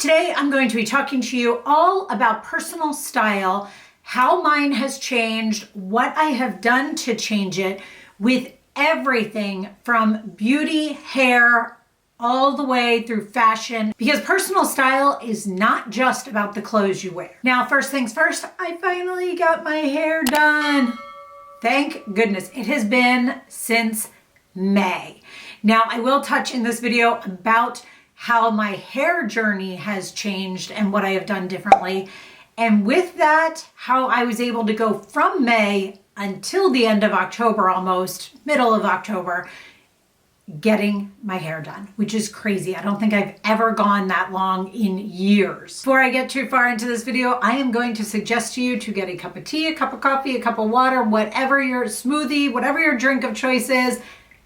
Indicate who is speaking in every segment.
Speaker 1: Today, I'm going to be talking to you all about personal style, how mine has changed, what I have done to change it, with everything from beauty, hair, all the way through fashion, because personal style is not just about the clothes you wear. Now, first things first, I finally got my hair done. Thank goodness. It has been since May. Now, I will touch in this video about how my hair journey has changed and what I have done differently. And with that, how I was able to go from May until the end of October, almost middle of October, getting my hair done, which is crazy. I don't think I've ever gone that long in years. Before I get too far into this video, I am going to suggest to you to get a cup of tea, a cup of coffee, a cup of water, whatever your smoothie, whatever your drink of choice is,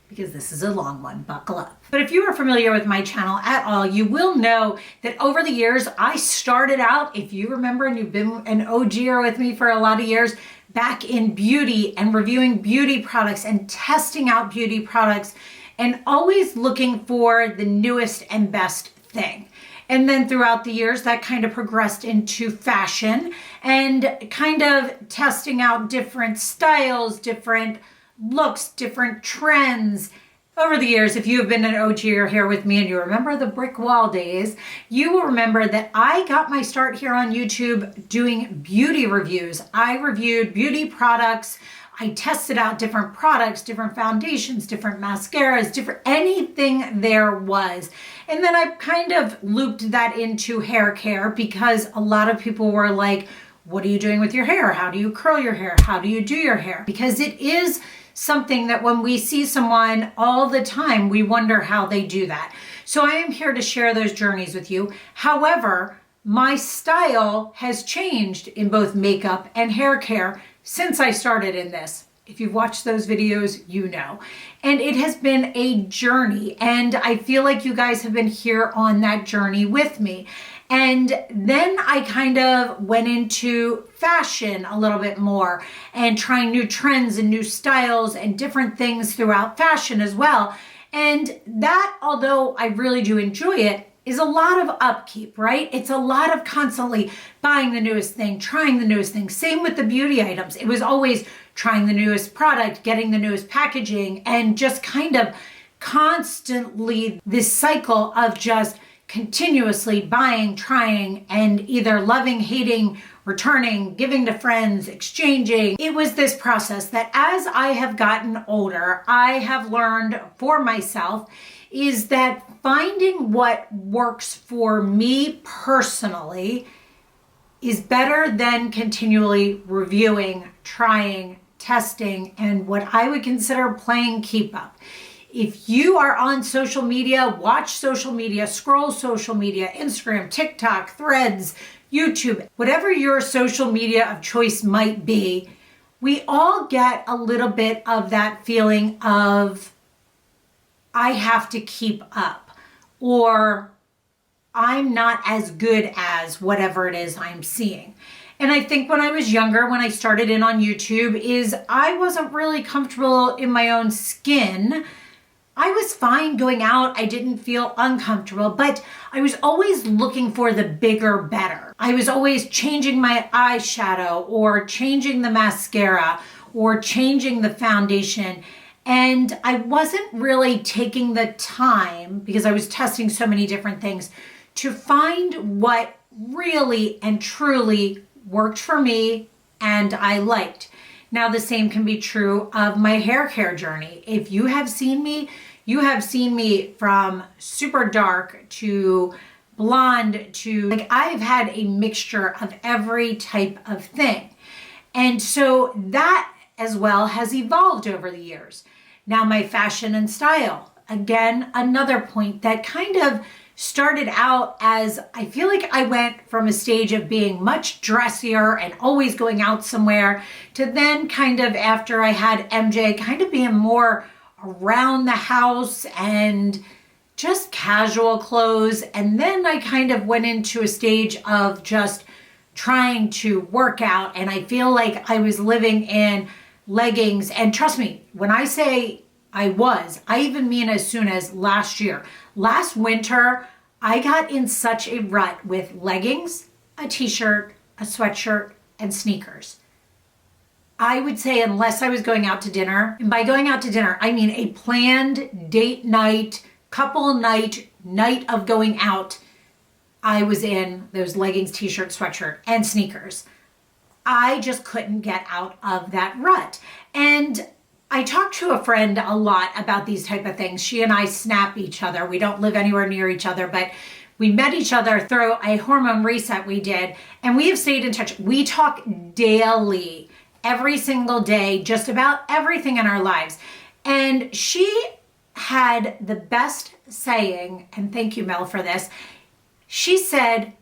Speaker 1: because this is a long one, buckle up. But if you are familiar with my channel at all, you will know that over the years, I started out, if you remember and you've been an OGer with me for a lot of years, back in beauty and reviewing beauty products and testing out beauty products and always looking for the newest and best thing. And then throughout the years, that kind of progressed into fashion and kind of testing out different styles, different looks, different trends. Over the years, if you have been an OGer here with me and you remember the brick wall days, you will remember that I got my start here on YouTube doing beauty reviews. I reviewed beauty products. I tested out different products, different foundations, different mascaras, different anything there was. And then I kind of looped that into hair care because a lot of people were like, what are you doing with your hair? How do you curl your hair? How do you do your hair? Because it is something that when we see someone all the time, we wonder how they do that. So I am here to share those journeys with you. However, my style has changed in both makeup and hair care since I started in this. If you've watched those videos, you know. And it has been a journey, and I feel like you guys have been here on that journey with me. And then I kind of went into fashion a little bit more and trying new trends and new styles and different things throughout fashion as well. And that, although I really do enjoy it, is a lot of upkeep, right? It's a lot of constantly buying the newest thing, trying the newest thing. Same with the beauty items. It was always trying the newest product, getting the newest packaging, and just kind of constantly this cycle of just continuously buying, trying, and either loving, hating, returning, giving to friends, exchanging. It was this process that as I have gotten older, I have learned for myself is that finding what works for me personally is better than continually reviewing, trying, testing, and what I would consider playing keep up. If you are on social media, watch social media, scroll social media, Instagram, TikTok, Threads, YouTube, whatever your social media of choice might be, we all get a little bit of that feeling of, I have to keep up, or I'm not as good as whatever it is I'm seeing. And I think when I was younger, when I started in on YouTube, is I wasn't really comfortable in my own skin. I was fine going out. I didn't feel uncomfortable, but I was always looking for the bigger, better. I was always changing my eyeshadow or changing the mascara or changing the foundation. And I wasn't really taking the time, because I was testing so many different things, to find what really and truly worked for me and I liked. Now, the same can be true of my hair care journey. If you have seen me, you have seen me from super dark to blonde to, like, I've had a mixture of every type of thing. And so that as well has evolved over the years. Now, my fashion and style, again, another point that kind of started out as, I feel like I went from a stage of being much dressier and always going out somewhere to then kind of, after I had MJ, kind of being more around the house and just casual clothes. And then I kind of went into a stage of just trying to work out. And I feel like I was living in leggings. And trust me, when I say I even mean as soon as last year. Last winter, I got in such a rut with leggings, a t-shirt, a sweatshirt, and sneakers. I would say unless I was going out to dinner, and by going out to dinner, I mean a planned date night, couple night of going out, I was in those leggings, t-shirt, sweatshirt, and sneakers. I just couldn't get out of that rut. And I talk to a friend a lot about these type of things. She and I snap each other. We don't live anywhere near each other, but we met each other through a hormone reset we did, and we have stayed in touch. We talk daily, every single day, just about everything in our lives. And she had the best saying, and thank you, Mel, for this. She said,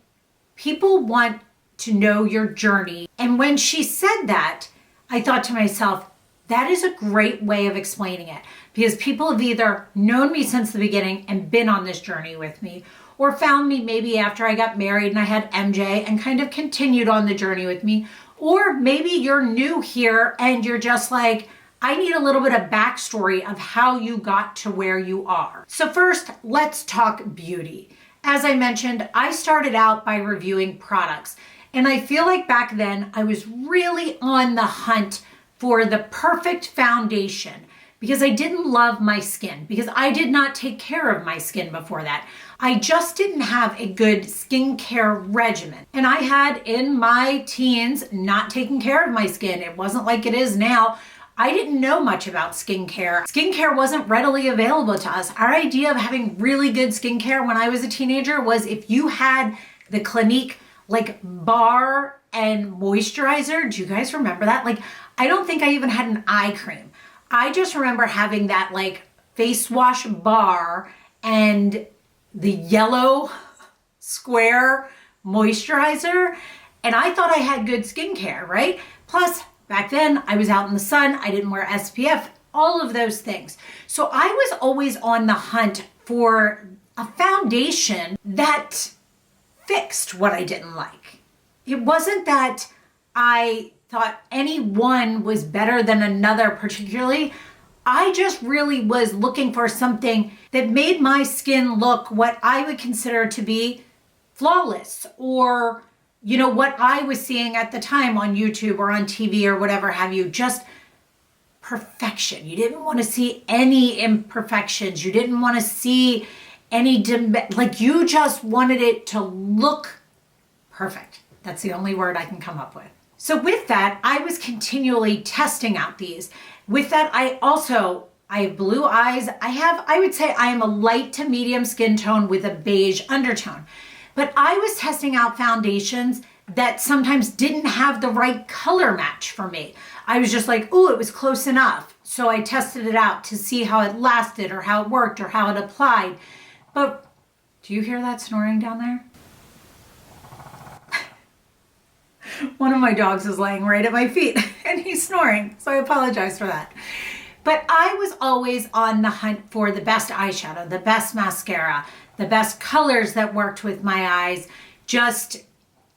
Speaker 1: people want to know your journey. And when she said that, I thought to myself, that is a great way of explaining it, because people have either known me since the beginning and been on this journey with me, or found me maybe after I got married and I had MJ and kind of continued on the journey with me, or maybe you're new here and you're just like, I need a little bit of backstory of how you got to where you are. So first, let's talk beauty. As I mentioned, I started out by reviewing products, and I feel like back then I was really on the hunt for the perfect foundation because I didn't love my skin, because I did not take care of my skin before that. I just didn't have a good skincare regimen. And I had in my teens not taken care of my skin. It wasn't like it is now. I didn't know much about skincare. Skincare wasn't readily available to us. Our idea of having really good skincare when I was a teenager was if you had the Clinique like bar and moisturizer. Do you guys remember that? Like, I don't think I even had an eye cream. I just remember having that like face wash bar and the yellow square moisturizer. And I thought I had good skincare, right? Plus, back then I was out in the sun. I didn't wear SPF, all of those things. So I was always on the hunt for a foundation that fixed what I didn't like. It wasn't that I thought any one was better than another particularly. I just really was looking for something that made my skin look what I would consider to be flawless, or, you know, what I was seeing at the time on YouTube or on TV or whatever have you, just perfection. You didn't want to see any imperfections. You didn't want to see any, like you just wanted it to look perfect. That's the only word I can come up with. So with that, I was continually testing out these. With that, I have blue eyes. I would say I am a light to medium skin tone with a beige undertone. But I was testing out foundations that sometimes didn't have the right color match for me. I was just like, oh, it was close enough. So I tested it out to see how it lasted or how it worked or how it applied. But do you hear that snoring down there? One of my dogs is laying right at my feet and he's snoring, so I apologize for that. But I was always on the hunt for the best eyeshadow, the best mascara, the best colors that worked with my eyes.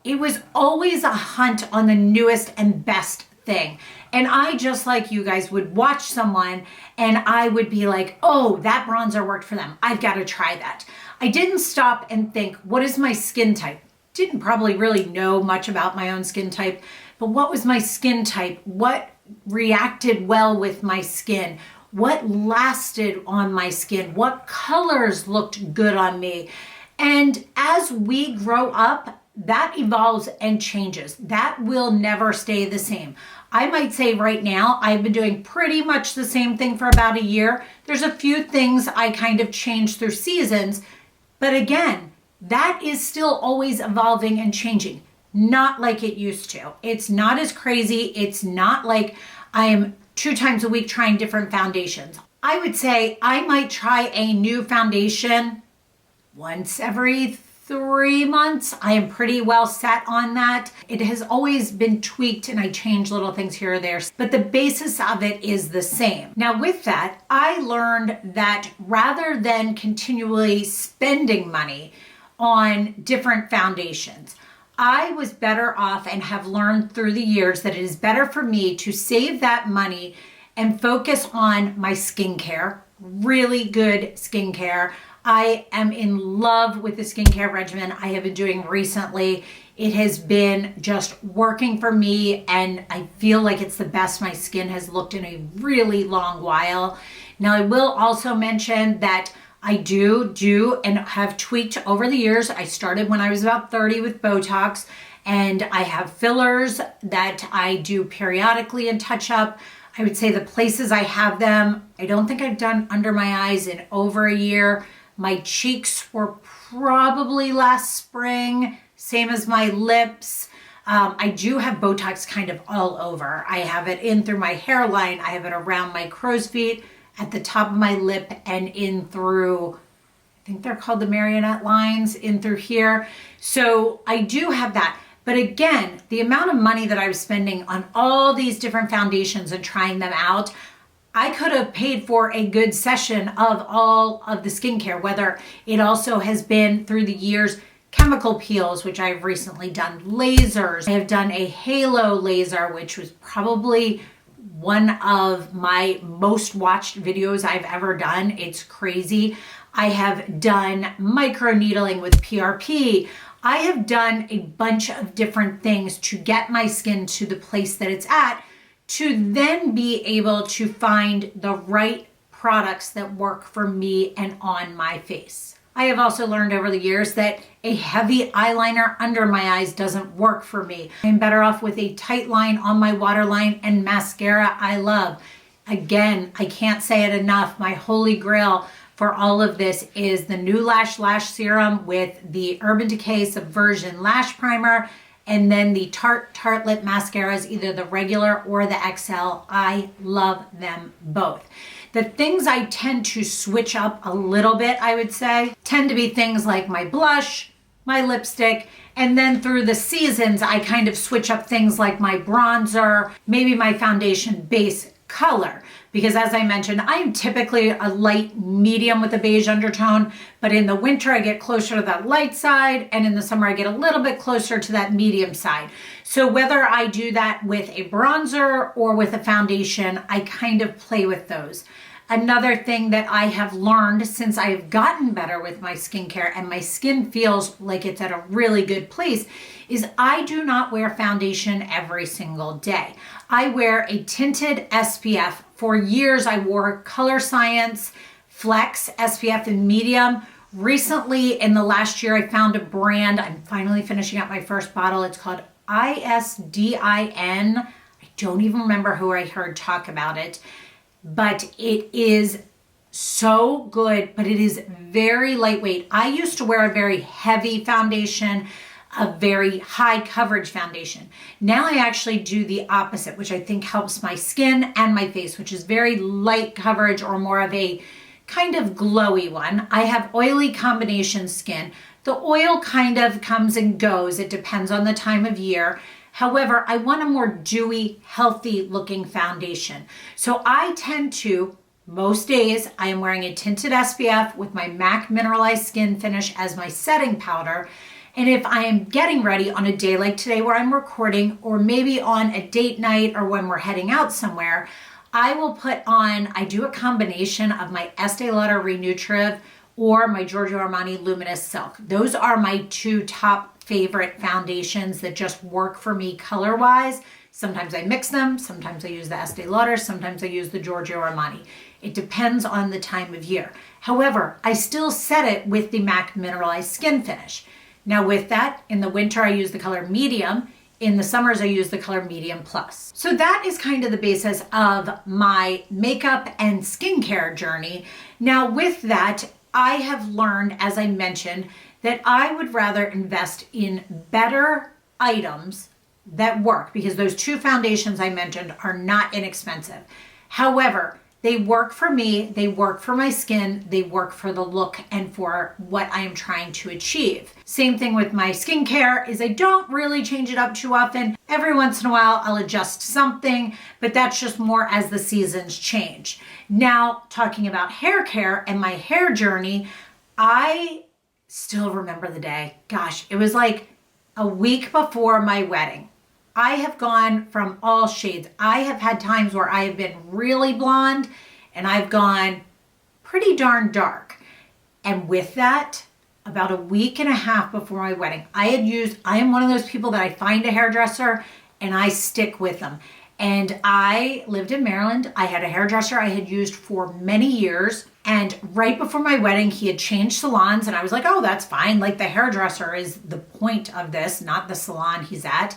Speaker 1: It was always a hunt on the newest and best thing. And I, just like you guys, would watch someone and I would be like, oh, that bronzer worked for them. I've got to try that. I didn't stop and think, what is my skin type? Didn't probably really know much about my own skin type, but what was my skin type? What reacted well with my skin? What lasted on my skin? What colors looked good on me? And as we grow up, that evolves and changes. That will never stay the same. I might say right now, I've been doing pretty much the same thing for about a year. There's a few things I kind of changed through seasons, but again, that is still always evolving and changing, not like it used to. It's not as crazy. It's not like I am 2 times a week trying different foundations. I would say I might try a new foundation once every 3 months. I am pretty well set on that. It has always been tweaked and I change little things here or there, but the basis of it is the same. Now with that, I learned that rather than continually spending money on different foundations, I was better off and have learned through the years that it is better for me to save that money and focus on my skincare, really good skincare. I am in love with the skincare regimen I have been doing recently. It has been just working for me, and I feel like it's the best my skin has looked in a really long while. Now, I will also mention that I do and have tweaked over the years. I started when I was about 30 with Botox, and I have fillers that I do periodically and touch up. I would say the places I have them, I don't think I've done under my eyes in over a year. My cheeks were probably last spring, same as my lips. I do have Botox kind of all over. I have it in through my hairline. I have it around my crow's feet, at the top of my lip, and in through, I think they're called the marionette lines, in through here. So I do have that. But again, the amount of money that I was spending on all these different foundations and trying them out, I could have paid for a good session of all of the skincare, whether it also has been through the years chemical peels, which I've recently done, lasers. I have done a halo laser, which was probably one of my most watched videos I've ever done. It's crazy. I have done microneedling with PRP. I have done a bunch of different things to get my skin to the place that it's at, to then be able to find the right products that work for me and on my face. I have also learned over the years that a heavy eyeliner under my eyes doesn't work for me. I'm better off with a tight line on my waterline and mascara I love. Again, I can't say it enough. My holy grail for all of this is the new Lash Serum with the Urban Decay Subversion Lash Primer, and then the Tarte Lip Mascaras, either the regular or the XL. I love them both. The things I tend to switch up a little bit, I would say, tend to be things like my blush, my lipstick, and then through the seasons, I kind of switch up things like my bronzer, maybe my foundation base color. Because as I mentioned, I am typically a light medium with a beige undertone, but in the winter I get closer to that light side, and in the summer I get a little bit closer to that medium side. So whether I do that with a bronzer or with a foundation, I kind of play with those. Another thing that I have learned since I have gotten better with my skincare and my skin feels like it's at a really good place is I do not wear foundation every single day. I wear a tinted SPF. For years, I wore Color Science Flex SPF in medium. Recently, in the last year, I found a brand. I'm finally finishing up my first bottle. It's called ISDIN. I don't even remember who I heard talk about it, but it is so good, but it is very lightweight. I used to wear a very heavy foundation, a very high coverage foundation. Now I actually do the opposite, which I think helps my skin and my face, which is very light coverage or more of a kind of glowy one. I have oily combination skin. The oil kind of comes and goes. It depends on the time of year. However, I want a more dewy, healthy looking foundation. So I tend to, most days, I am wearing a tinted SPF with my MAC Mineralized Skin Finish as my setting powder. And if I am getting ready on a day like today where I'm recording, or maybe on a date night or when we're heading out somewhere, I will put on, I do a combination of my Estee Lauder Renutriv or my Giorgio Armani Luminous Silk. Those are my two top favorite foundations that just work for me color-wise. Sometimes I mix them, sometimes I use the Estee Lauder, sometimes I use the Giorgio Armani. It depends on the time of year. However, I still set it with the MAC Mineralized Skin Finish. Now with that, in the winter I use the color medium, in the summers I use the color medium plus. So that is kind of the basis of my makeup and skincare journey. Now with that, I have learned, as I mentioned, that I would rather invest in better items that work, because those two foundations I mentioned are not inexpensive. However, they work for me, they work for my skin, they work for the look and for what I am trying to achieve. Same thing with my skincare is I don't really change it up too often. Every once in a while I'll adjust something, but that's just more as the seasons change. Now, talking about hair care and my hair journey, I still remember the day. Gosh, it was like a week before my wedding. I have gone from all shades. I have had times where I have been really blonde and I've gone pretty darn dark. And with that, about a week and a half before my wedding, I am one of those people that I find a hairdresser and I stick with them. And I lived in Maryland. I had a hairdresser I had used for many years. And right before my wedding, he had changed salons. And I was like, oh, that's fine. Like, the hairdresser is the point of this, not the salon he's at.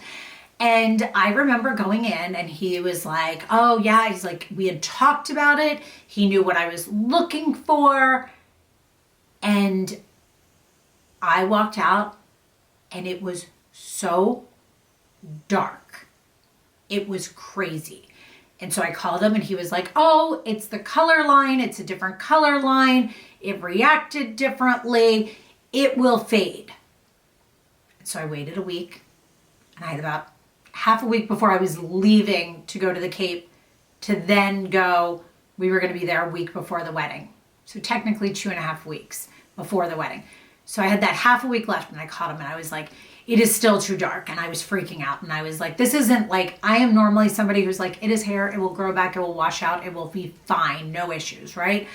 Speaker 1: And I remember going in and he was like, oh yeah, he's like, we had talked about it. He knew what I was looking for. And I walked out and it was so dark. It was crazy. And so I called him and he was like, oh, it's the color line. It's a different color line. It reacted differently. It will fade. So I waited a week and I had about half a week before I was leaving to go to the Cape to then go. We were going to be there a week before the wedding. So technically 2.5 weeks before the wedding. So I had that half a week left and I called him and I was like, it is still too dark. And I was freaking out. And I was like, this isn't like, I am normally somebody who's like, it is hair. It will grow back. It will wash out. It will be fine. No issues. Right.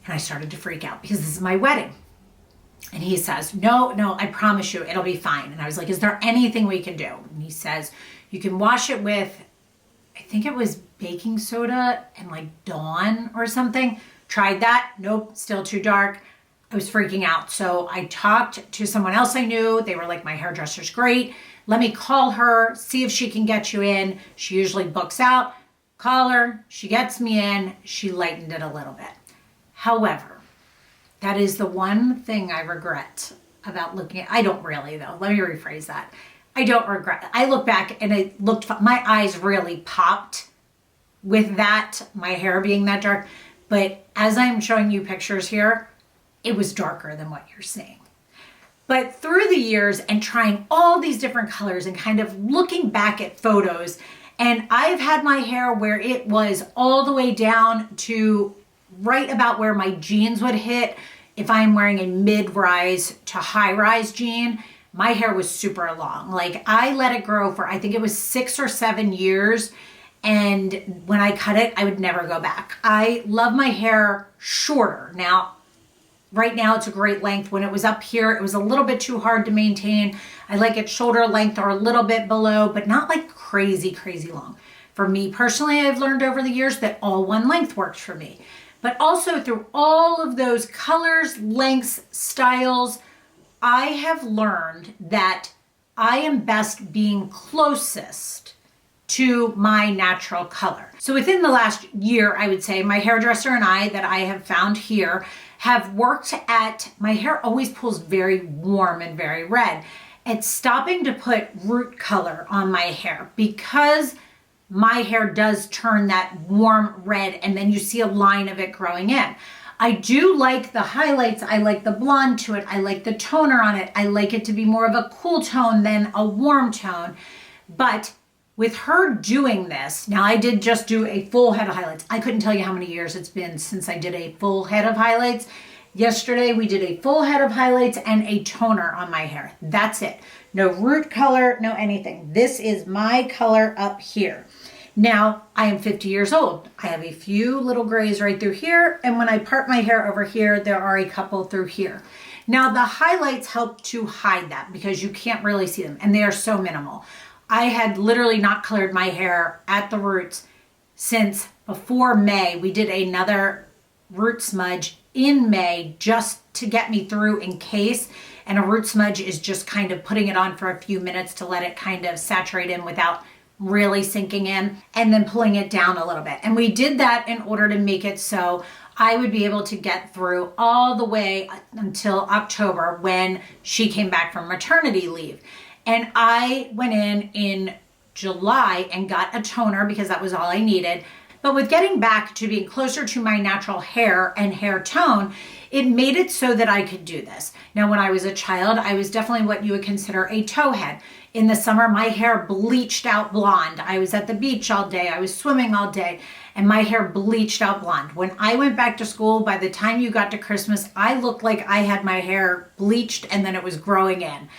Speaker 1: And I started to freak out because this is my wedding. And he says, no, I promise you, it'll be fine. And I was like, is there anything we can do? And he says, you can wash it with, I think it was baking soda and like Dawn or something. Tried that. Nope. Still too dark. I was freaking out. So I talked to someone else I knew. They were like, my hairdresser's great. Let me call her, see if she can get you in. She usually books out. Call her. She gets me in. She lightened it a little bit. However, that is the one thing I regret about looking at. I don't really, though. Let me rephrase that. I don't regret it. I look back and it looked, my eyes really popped with that, my hair being that dark. But as I'm showing you pictures here, it was darker than what you're seeing. But through the years and trying all these different colors and kind of looking back at photos, and I've had my hair where it was all the way down to right about where my jeans would hit. If I'm wearing a mid-rise to high-rise jean, my hair was super long. Like, I let it grow for, I think it was 6 or 7 years. And when I cut it, I would never go back. I love my hair shorter. Now, right now it's a great length. When it was up here, it was a little bit too hard to maintain. I like it shoulder length or a little bit below, but not like crazy, crazy long. For me personally, I've learned over the years that all one length works for me. But also through all of those colors, lengths, styles, I have learned that I am best being closest to my natural color. So within the last year, I would say my hairdresser and I that I have found here have worked at, my hair always pulls very warm and very red, at stopping to put root color on my hair, because my hair does turn that warm red and then you see a line of it growing in. I do like the highlights. I like the blonde to it. I like the toner on it. I like it to be more of a cool tone than a warm tone. But with her doing this, now I did just do a full head of highlights. I couldn't tell you how many years it's been since I did a full head of highlights. Yesterday we did a full head of highlights and a toner on my hair. That's it. No root color, no anything. This is my color up here. Now, I am 50 years old. I have a few little grays right through here, and when I part my hair over here, there are a couple through here. Now, the highlights help to hide that because you can't really see them, and they are so minimal. I had literally not colored my hair at the roots since before May. We did another root smudge in May just to get me through in case, and a root smudge is just kind of putting it on for a few minutes to let it kind of saturate in without really sinking in, and then pulling it down a little bit. And we did that in order to make it so I would be able to get through all the way until October when she came back from maternity leave. And I went in July and got a toner because that was all I needed. But with getting back to being closer to my natural hair and hair tone, it made it so that I could do this. Now, when I was a child, I was definitely what you would consider a towhead. In the summer, my hair bleached out blonde. I was at the beach all day. I was swimming all day, and my hair bleached out blonde. When I went back to school, by the time you got to Christmas, I looked like I had my hair bleached and then it was growing in.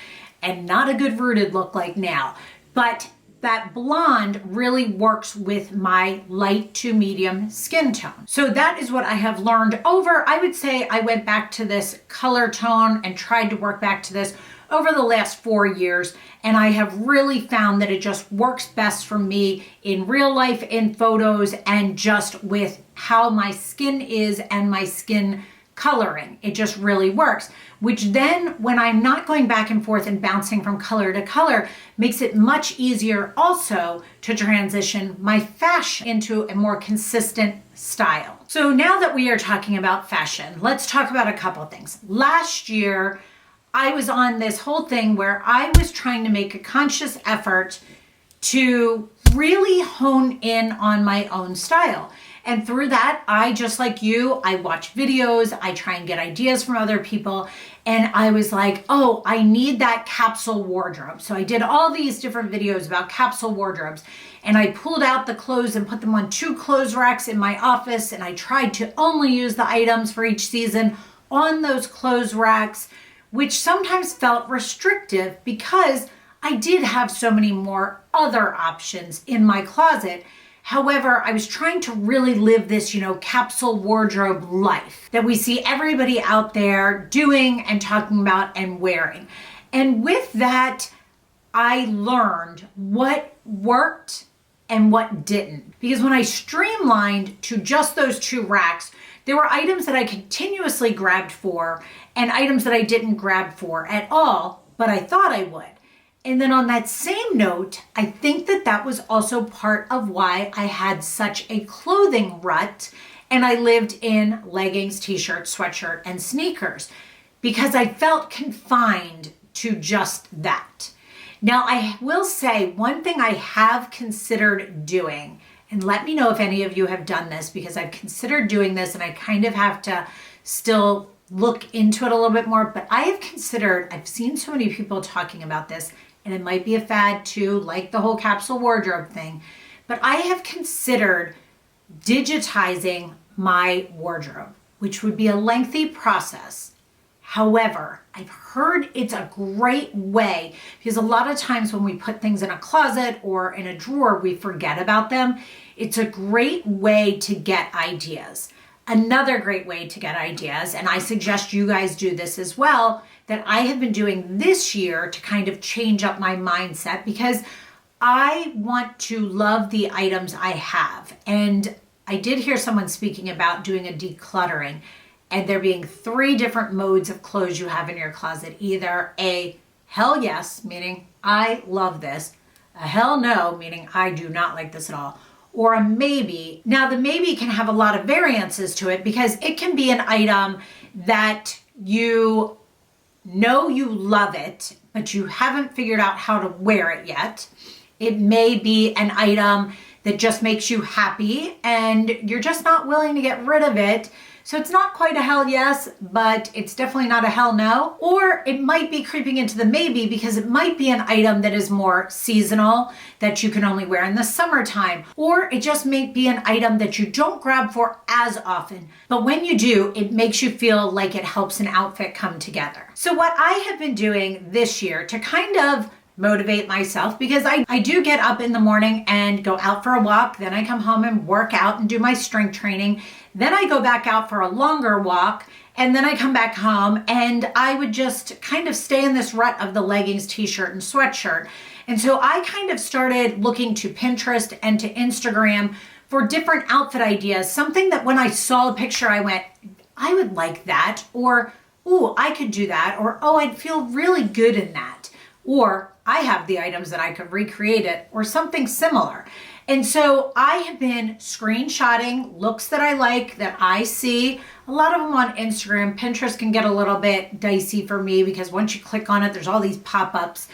Speaker 1: And not a good rooted look like now. But that blonde really works with my light to medium skin tone. So that is what I have learned over, I would say I went back to this color tone and tried to work back to this over the last 4 years. And I have really found that it just works best for me in real life, in photos, and just with how my skin is and my skin coloring. It just really works, which then when I'm not going back and forth and bouncing from color to color, makes it much easier also to transition my fashion into a more consistent style. So now that we are talking about fashion, let's talk about a couple things. Last year, I was on this whole thing where I was trying to make a conscious effort to really hone in on my own style. And through that, I, just like you, I watch videos, I try and get ideas from other people. And I was like, oh, I need that capsule wardrobe. So I did all these different videos about capsule wardrobes. And I pulled out the clothes and put them on 2 clothes racks in my office. And I tried to only use the items for each season on those clothes racks, which sometimes felt restrictive because I did have so many more other options in my closet. However, I was trying to really live this, capsule wardrobe life that we see everybody out there doing and talking about and wearing. And with that, I learned what worked and what didn't. Because when I streamlined to just those 2 racks, there were items that I continuously grabbed for and items that I didn't grab for at all, but I thought I would. And then on that same note, I think that that was also part of why I had such a clothing rut and I lived in leggings, t-shirts, sweatshirt, and sneakers because I felt confined to just that. Now, I will say one thing I have considered doing, and let me know if any of you have done this because I've considered doing this and I kind of have to still look into it a little bit more, but I have considered, I've seen so many people talking about this, and it might be a fad too, like the whole capsule wardrobe thing, but I have considered digitizing my wardrobe, which would be a lengthy process. However, I've heard it's a great way because a lot of times when we put things in a closet or in a drawer, we forget about them. It's a great way to get ideas. Another great way to get ideas, and I suggest you guys do this as well, that I have been doing this year to kind of change up my mindset because I want to love the items I have. And I did hear someone speaking about doing a decluttering and there being 3 different modes of clothes you have in your closet. Either a hell yes, meaning I love this, a hell no, meaning I do not like this at all, or a maybe. Now the maybe can have a lot of variances to it because it can be an item that you know you love it, but you haven't figured out how to wear it yet. It may be an item that just makes you happy and you're just not willing to get rid of it. So it's not quite a hell yes, but it's definitely not a hell no. Or it might be creeping into the maybe because it might be an item that is more seasonal that you can only wear in the summertime. Or it just may be an item that you don't grab for as often. But when you do, it makes you feel like it helps an outfit come together. So what I have been doing this year to kind of motivate myself, because I do get up in the morning and go out for a walk, then I come home and work out and do my strength training, then I go back out for a longer walk, and then I come back home and I would just kind of stay in this rut of the leggings, t-shirt, and sweatshirt. And so I kind of started looking to Pinterest and to Instagram for different outfit ideas, something that when I saw a picture I went, I would like that, or ooh, I could do that, or oh, I'd feel really good in that, or I have the items that I could recreate it, or something similar. And so I have been screenshotting looks that I like, that I see, a lot of them on Instagram. Pinterest can get a little bit dicey for me because once you click on it, there's all these pop-ups.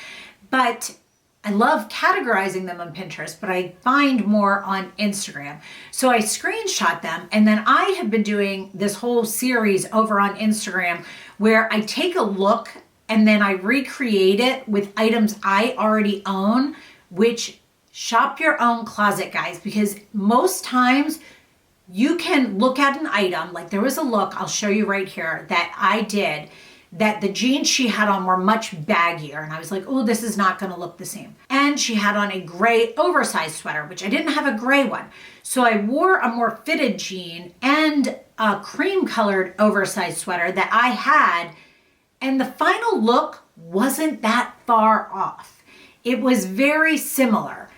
Speaker 1: But I love categorizing them on Pinterest, but I find more on Instagram. So I screenshot them, and then I have been doing this whole series over on Instagram where I take a look and then I recreate it with items I already own, which shop your own closet, guys, because most times you can look at an item, like there was a look, I'll show you right here, that I did that the jeans she had on were much baggier. And I was like, oh, this is not going to look the same. And she had on a gray oversized sweater, which I didn't have a gray one. So I wore a more fitted jean and a cream colored oversized sweater that I had. And the final look wasn't that far off. It was very similar.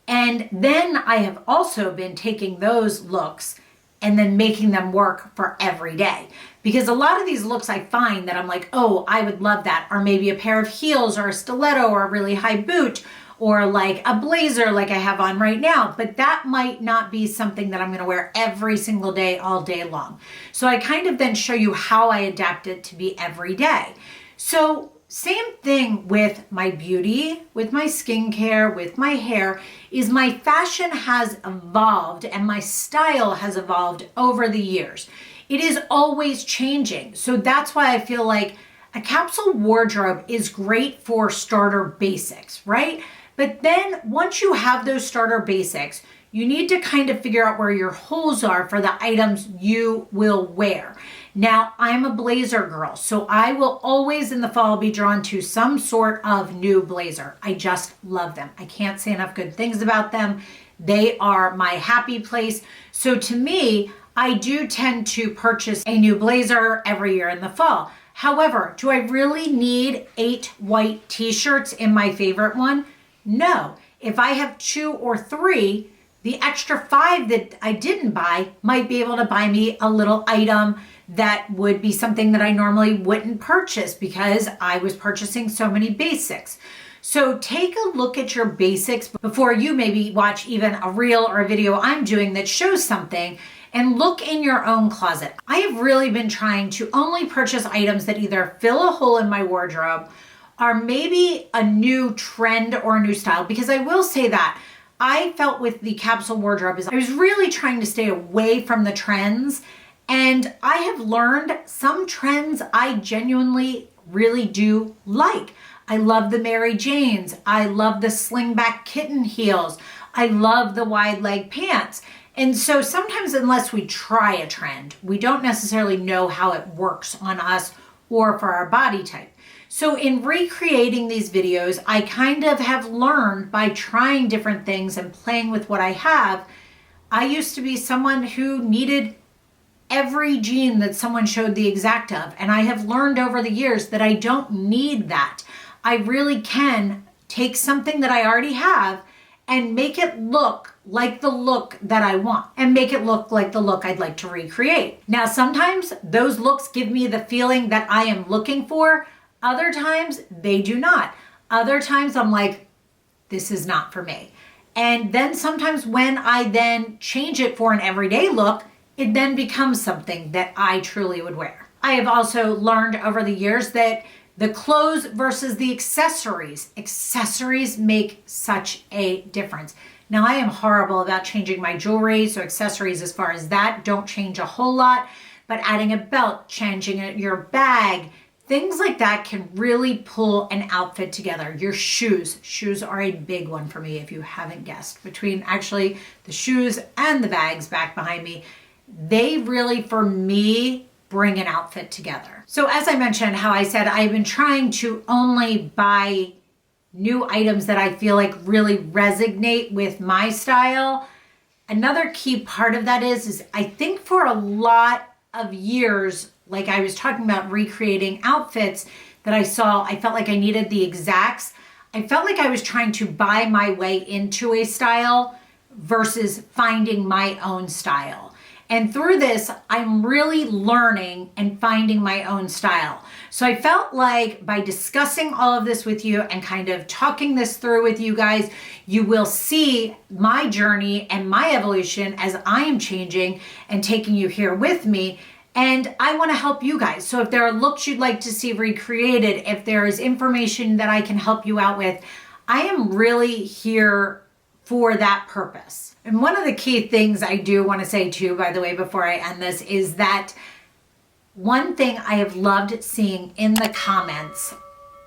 Speaker 1: And then I have also been taking those looks and then making them work for every day. Because a lot of these looks I find that I'm like, oh, I would love that. Or maybe a pair of heels or a stiletto or a really high boot or like a blazer like I have on right now. But that might not be something that I'm gonna wear every single day, all day long. So I kind of then show you how I adapt it to be every day. So same thing with my beauty, with my skincare, with my hair, is my fashion has evolved and my style has evolved over the years. It is always changing. So that's why I feel like a capsule wardrobe is great for starter basics, right? But then once you have those starter basics, you need to kind of figure out where your holes are for the items you will wear. Now, I'm a blazer girl, so I will always in the fall be drawn to some sort of new blazer. I just love them. I can't say enough good things about them. They are my happy place. So to me, I do tend to purchase a new blazer every year in the fall. However, do I really need 8 white t-shirts in my favorite one? No. If I have 2 or 3, the extra 5 that I didn't buy might be able to buy me a little item that would be something that I normally wouldn't purchase because I was purchasing so many basics. So take a look at your basics before you maybe watch even a reel or a video I'm doing that shows something, and look in your own closet. I have really been trying to only purchase items that either fill a hole in my wardrobe or maybe a new trend or a new style, because I will say that I felt with the capsule wardrobe is I was really trying to stay away from the trends. And I have learned some trends I genuinely really do like. I love the Mary Janes. I love the slingback kitten heels. I love the wide leg pants. And so sometimes unless we try a trend, we don't necessarily know how it works on us or for our body type. So in recreating these videos, I kind of have learned by trying different things and playing with what I have. I used to be someone who needed every jean that someone showed the exact of. And I have learned over the years that I don't need that. I really can take something that I already have and make it look like the look that I want and make it look like the look I'd like to recreate. Now, sometimes those looks give me the feeling that I am looking for. Other times they do not. Other times I'm like, this is not for me. And then sometimes when I then change it for an everyday look, it then becomes something that I truly would wear. I have also learned over the years that the clothes versus the accessories make such a difference. Now, I am horrible about changing my jewelry, so accessories as far as that don't change a whole lot, but adding a belt, changing your bag, things like that can really pull an outfit together. Your shoes are a big one for me if you haven't guessed. Between actually the shoes and the bags back behind me, they really, for me, bring an outfit together. So as I mentioned, how I said I've been trying to only buy new items that I feel like really resonate with my style. Another key part of that is I think for a lot of years, like I was talking about recreating outfits that I saw, I felt like I needed the exacts. I felt like I was trying to buy my way into a style versus finding my own style. And through this, I'm really learning and finding my own style. So I felt like by discussing all of this with you and kind of talking this through with you guys, you will see my journey and my evolution as I am changing and taking you here with me. And I want to help you guys. So if there are looks you'd like to see recreated, if there is information that I can help you out with, I am really here for that purpose. And one of the key things I do want to say too, by the way, before I end this, is that one thing I have loved seeing in the comments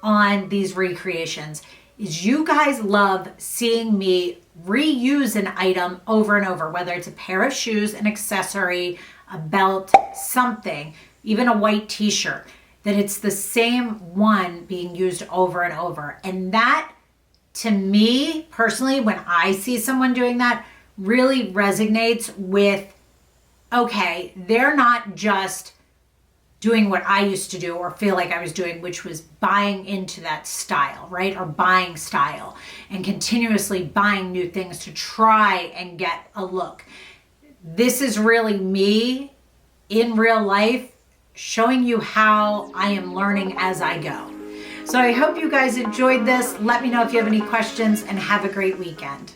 Speaker 1: on these recreations is you guys love seeing me reuse an item over and over, whether it's a pair of shoes, an accessory, a belt, something, even a white t-shirt. that it's the same one being used over and over. And that, to me personally, when I see someone doing that, really resonates with, okay, they're not just doing what I used to do or feel like I was doing, which was buying into that style, right? Or buying style and continuously buying new things to try and get a look. This is really me in real life showing you how I am learning as I go. So I hope you guys enjoyed this. Let me know if you have any questions and have a great weekend.